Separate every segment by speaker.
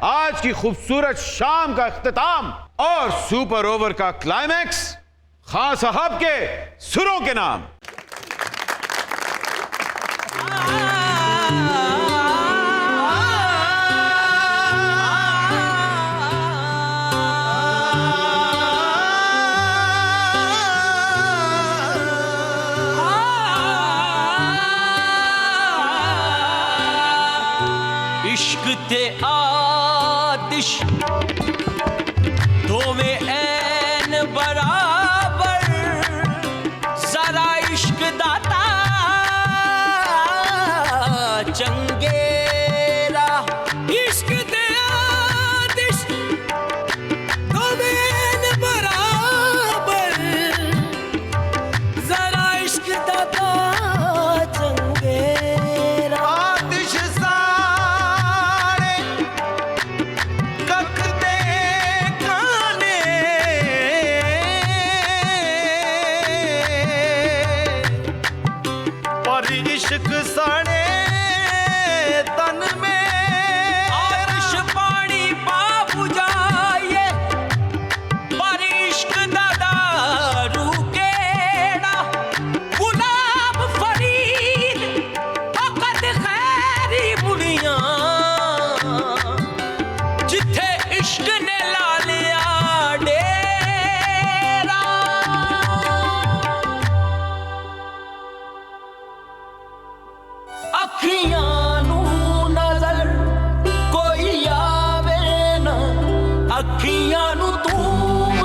Speaker 1: आज की खूबसूरत शाम का इख्तिताम और सुपर ओवर का क्लाइमैक्स खान साहब के सुरों के नाम।
Speaker 2: इश्क ते आतिश दोवें ऐन बराबर, जरा इश्क दाता चंगेरा। इश्क ते आतिश दोवें ऐन बराबर, जरा इश्क दाता चंगेरा।
Speaker 3: इश्क साड़े तन में
Speaker 2: आतिश पानी बाबू जाए, पर इश्क दादा रूकेड़ा। गुलाब फरीद फकत खैरी बुढ़िया, जिथे इश्क ने ला लिया डेरा। अखियां नू नजर कोई आवे ना, अखियां नू तू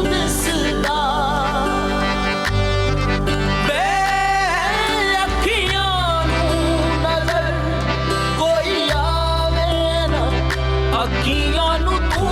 Speaker 2: दिसदा बे। अखियां नू नजर कोई आवे ना, अखियां नू तू